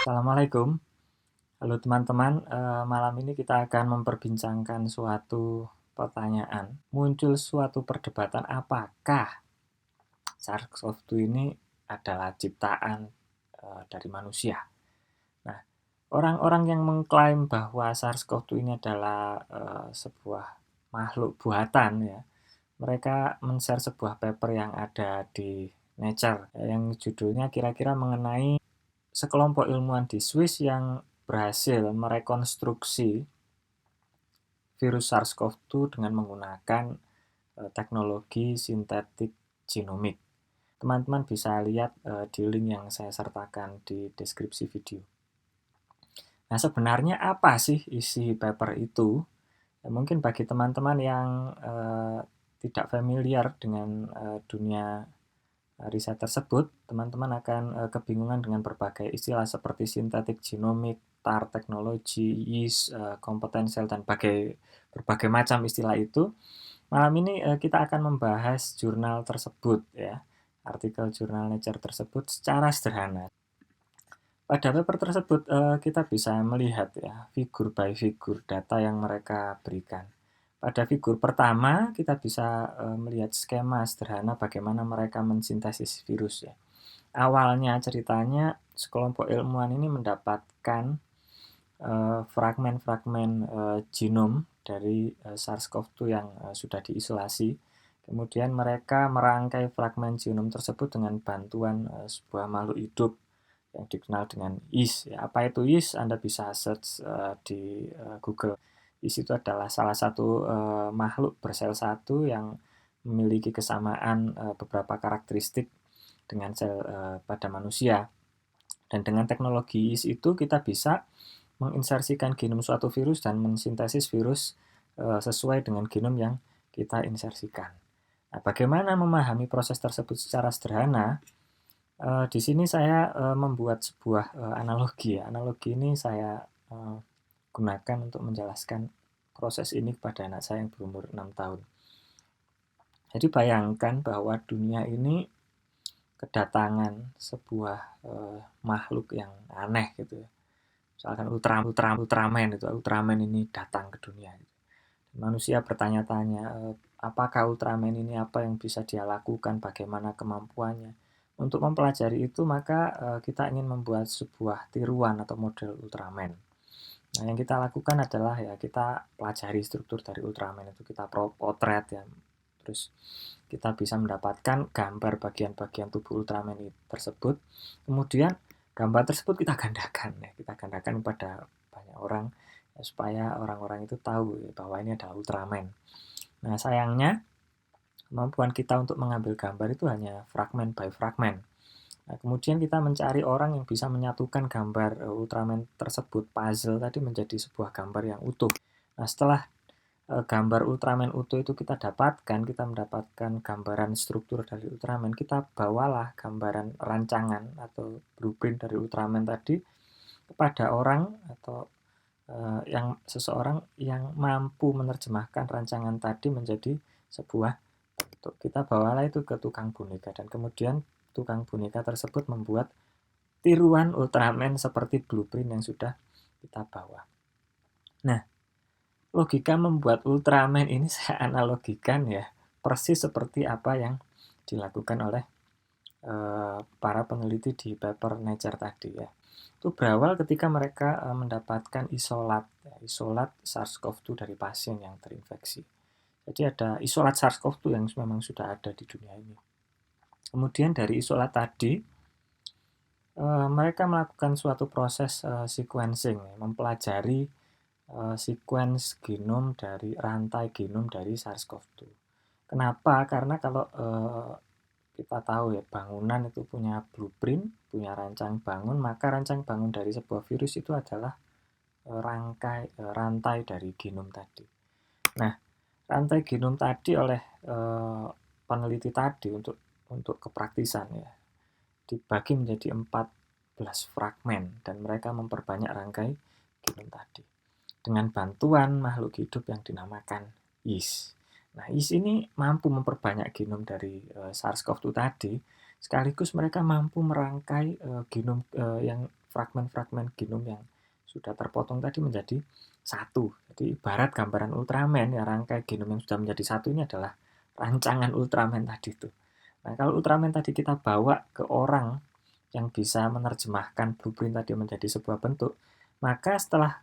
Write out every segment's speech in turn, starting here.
Assalamualaikum. Halo teman-teman, malam ini kita akan memperbincangkan suatu pertanyaan. Muncul suatu perdebatan apakah SARS-CoV-2 ini adalah ciptaan dari manusia. Nah, orang-orang yang mengklaim bahwa SARS-CoV-2 ini adalah sebuah makhluk buatan ya, mereka men-share sebuah paper yang ada di Nature yang judulnya kira-kira mengenai sekelompok ilmuwan di Swiss yang berhasil merekonstruksi virus SARS-CoV-2 dengan menggunakan teknologi sintetik genomik. Teman-teman bisa lihat di link yang saya sertakan di deskripsi video. Nah, sebenarnya apa sih isi paper itu? Ya, mungkin bagi teman-teman yang tidak familiar dengan dunia riset tersebut, teman-teman akan kebingungan dengan berbagai istilah seperti sintetik genomik, TAR teknologi, yeast, kompetensial, dan berbagai macam istilah itu. Malam ini kita akan membahas jurnal tersebut ya, artikel jurnal Nature tersebut secara sederhana. Pada paper tersebut kita bisa melihat ya figur by figur data yang mereka berikan. Pada figur pertama kita bisa melihat skema sederhana bagaimana mereka mensintesis virus ya. Awalnya ceritanya sekelompok ilmuwan ini mendapatkan fragmen-fragmen genom dari SARS-CoV-2 yang sudah diisolasi. Kemudian mereka merangkai fragmen genom tersebut dengan bantuan sebuah makhluk hidup yang dikenal dengan yeast. Ya, apa itu yeast? Anda bisa search di Google. Yeast itu adalah salah satu makhluk bersel satu yang memiliki kesamaan beberapa karakteristik dengan sel pada manusia. Dan dengan teknologi yeast itu kita bisa menginsersikan genom suatu virus dan mensintesis virus sesuai dengan genom yang kita insersikan. Nah, bagaimana memahami proses tersebut secara sederhana? Di sini saya membuat sebuah analogi ya. Analogi ini saya gunakan untuk menjelaskan proses ini kepada anak saya yang berumur 6 tahun. Jadi bayangkan bahwa dunia ini kedatangan sebuah makhluk yang aneh gitu ya. Misalkan Ultraman itu, Ultraman ini datang ke dunia. Manusia bertanya-tanya, apakah Ultraman ini, apa yang bisa dia lakukan, bagaimana kemampuannya. Untuk mempelajari itu maka kita ingin membuat sebuah tiruan atau model Ultraman. Nah, yang kita lakukan adalah ya kita pelajari struktur dari Ultraman itu, kita potret ya. Terus kita bisa mendapatkan gambar bagian-bagian tubuh Ultraman tersebut. Kemudian gambar tersebut kita gandakan ya, kita gandakan kepada banyak orang ya, supaya orang-orang itu tahu ya, bahwa ini adalah Ultraman. Nah, sayangnya kemampuan kita untuk mengambil gambar itu hanya fragmen by fragmen. Nah, kemudian kita mencari orang yang bisa menyatukan gambar Ultraman tersebut, puzzle tadi, menjadi sebuah gambar yang utuh. Nah, setelah gambar Ultraman utuh itu kita dapatkan, kita mendapatkan gambaran struktur dari Ultraman, kita bawalah gambaran rancangan atau blueprint dari Ultraman tadi kepada orang atau seseorang yang mampu menerjemahkan rancangan tadi menjadi sebuah bentuk. Kita bawalah itu ke tukang boneka dan kemudian tukang boneka tersebut membuat tiruan Ultraman seperti blueprint yang sudah kita bawa. Nah, logika membuat Ultraman ini saya analogikan ya persis seperti apa yang dilakukan oleh para peneliti di paper Nature tadi ya. Itu berawal ketika mereka mendapatkan isolat SARS-CoV-2 dari pasien yang terinfeksi. Jadi ada isolat SARS-CoV-2 yang memang sudah ada di dunia ini. Kemudian dari isolat tadi mereka melakukan suatu proses sequencing, mempelajari sequence genom dari rantai genom dari SARS-CoV-2. Kenapa? Karena kalau kita tahu ya bangunan itu punya blueprint, punya rancang bangun, maka rancang bangun dari sebuah virus itu adalah rantai dari genom tadi. Nah, rantai genom tadi oleh peneliti tadi untuk kepraktisan ya dibagi menjadi 14 fragmen dan mereka memperbanyak rangkai genom tadi dengan bantuan makhluk hidup yang dinamakan yeast. Nah, yeast ini mampu memperbanyak genom dari SARS-CoV-2 tadi, sekaligus mereka mampu merangkai genom yang fragmen-fragmen genom yang sudah terpotong tadi menjadi satu. Jadi ibarat gambaran Ultraman ya, rangkai genom yang sudah menjadi satu ini adalah rancangan Ultraman tadi itu. Nah, kalau Ultraman tadi kita bawa ke orang yang bisa menerjemahkan blueprint tadi menjadi sebuah bentuk, maka setelah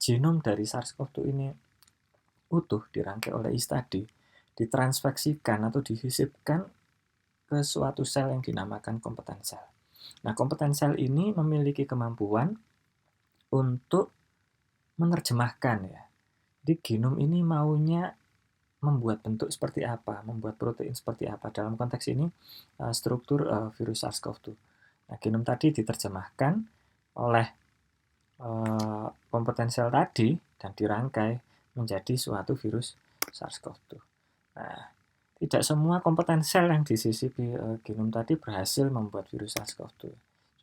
genom dari SARS-CoV-2 ini utuh dirangkai oleh yeast tadi, ditransfeksikan atau dihisipkan ke suatu sel yang dinamakan kompeten sel. Nah, kompeten sel ini memiliki kemampuan untuk menerjemahkan ya. Jadi genom ini maunya membuat bentuk seperti apa, membuat protein seperti apa. Dalam konteks ini struktur virus SARS-CoV-2. Nah, genom tadi diterjemahkan oleh kompeten sel tadi dan dirangkai menjadi suatu virus SARS-CoV-2. Nah, tidak semua kompeten sel yang disisipi genom tadi berhasil membuat virus SARS-CoV-2.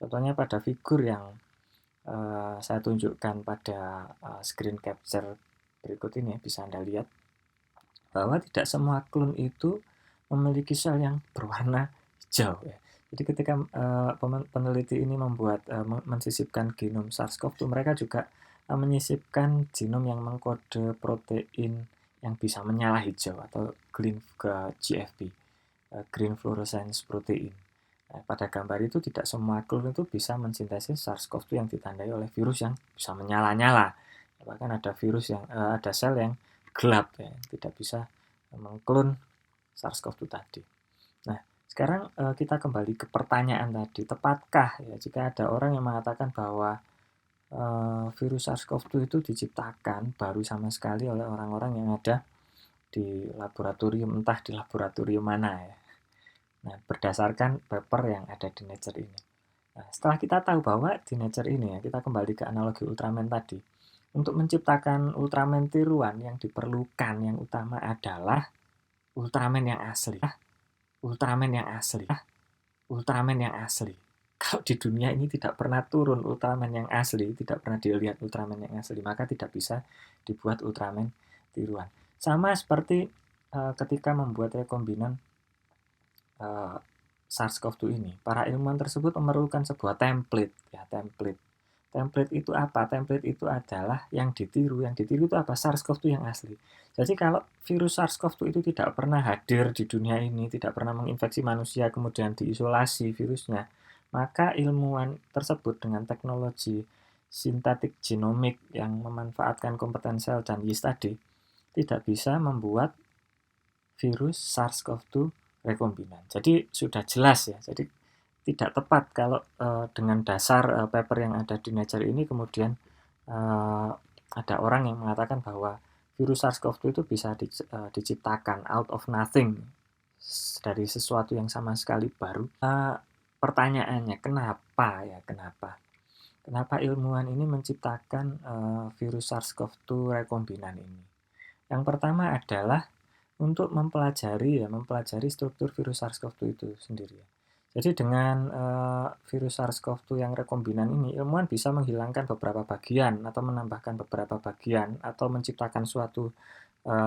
Contohnya pada figur yang saya tunjukkan pada screen capture berikut ini, bisa Anda lihat bahwa tidak semua klon itu memiliki sel yang berwarna hijau ya. Jadi ketika peneliti ini mensisipkan genom SARS-CoV-2, mereka juga menyisipkan genom yang mengkode protein yang bisa menyala hijau atau GFP, Green Fluorescence Protein. Nah, pada gambar itu tidak semua klon itu bisa mensintesis SARS-CoV-2 yang ditandai oleh virus yang bisa menyala-nyala. Bahkan ada virus yang ada sel yang gelap ya, tidak bisa mengklon SARS-CoV-2 tadi. Nah, sekarang kita kembali ke pertanyaan tadi, tepatkah ya jika ada orang yang mengatakan bahwa virus SARS-CoV-2 itu diciptakan baru sama sekali oleh orang-orang yang ada di laboratorium, entah di laboratorium mana ya. Nah, berdasarkan paper yang ada di Nature ini. Nah, setelah kita tahu bahwa di Nature ini ya, kita kembali ke analogi Ultraman tadi. Untuk menciptakan Ultraman tiruan yang diperlukan yang utama adalah Ultraman yang asli. Ultraman yang asli. Ultraman yang asli. Kalau di dunia ini tidak pernah turun Ultraman yang asli, tidak pernah dilihat Ultraman yang asli, maka tidak bisa dibuat Ultraman tiruan. Sama seperti ketika membuat rekombinan SARS-CoV-2 ini, para ilmuwan tersebut memerlukan sebuah template ya, template. Template itu apa? Template itu adalah yang ditiru. Yang ditiru itu apa? SARS-CoV-2 yang asli. Jadi kalau virus SARS-CoV-2 itu tidak pernah hadir di dunia ini, tidak pernah menginfeksi manusia, kemudian diisolasi virusnya, maka ilmuwan tersebut dengan teknologi sintetik genomik yang memanfaatkan kompeten sel dan yeast tadi, tidak bisa membuat virus SARS-CoV-2 rekombinan. Jadi sudah jelas ya. Jadi tidak tepat kalau dengan dasar paper yang ada di Nature ini kemudian ada orang yang mengatakan bahwa virus SARS-CoV-2 itu bisa diciptakan out of nothing, dari sesuatu yang sama sekali baru. Pertanyaannya, kenapa ya? Kenapa ilmuwan ini menciptakan virus SARS-CoV-2 rekombinan ini? Yang pertama adalah untuk mempelajari struktur virus SARS-CoV-2 itu sendiri. Jadi dengan virus SARS-CoV-2 yang rekombinan ini, ilmuwan bisa menghilangkan beberapa bagian atau menambahkan beberapa bagian atau menciptakan suatu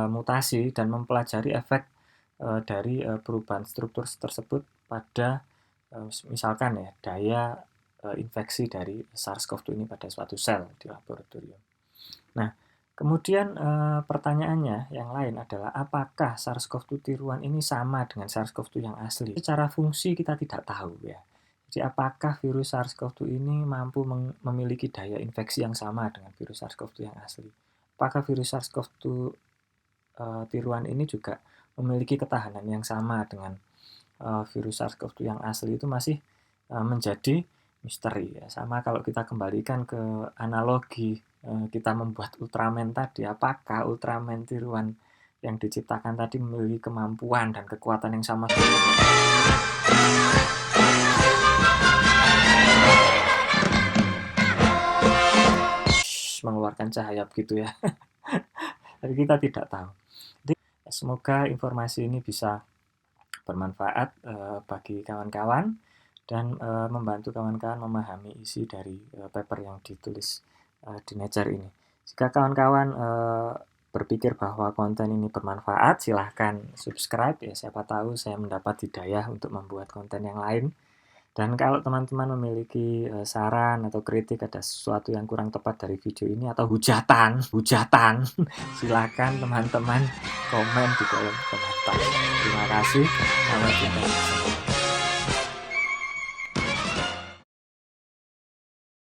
mutasi dan mempelajari efek dari perubahan struktur tersebut pada misalkan ya daya infeksi dari SARS-CoV-2 ini pada suatu sel di laboratorium. Nah, kemudian pertanyaannya yang lain adalah apakah SARS-CoV-2 tiruan ini sama dengan SARS-CoV-2 yang asli? Secara fungsi kita tidak tahu ya. Jadi apakah virus SARS-CoV-2 ini mampu memiliki daya infeksi yang sama dengan virus SARS-CoV-2 yang asli? Apakah virus SARS-CoV-2 tiruan ini juga memiliki ketahanan yang sama dengan virus SARS-CoV-2 yang asli? Itu masih menjadi misteri ya. Sama kalau kita kembalikan ke analogi kita membuat Ultraman tadi, apakah Ultraman tiruan yang diciptakan tadi memiliki kemampuan dan kekuatan yang sama mengeluarkan cahaya begitu ya. Tapi kita tidak tahu. Jadi semoga informasi ini bisa bermanfaat bagi kawan-kawan dan membantu kawan-kawan memahami isi dari paper yang ditulis di Nature ini. Jika kawan-kawan berpikir bahwa konten ini bermanfaat, silahkan subscribe ya, siapa tahu saya mendapat hidayah untuk membuat konten yang lain. Dan kalau teman-teman memiliki saran atau kritik ada sesuatu yang kurang tepat dari video ini atau hujatan, silakan teman-teman komen di kolom komentar. Terima kasih. Sampai jumpa.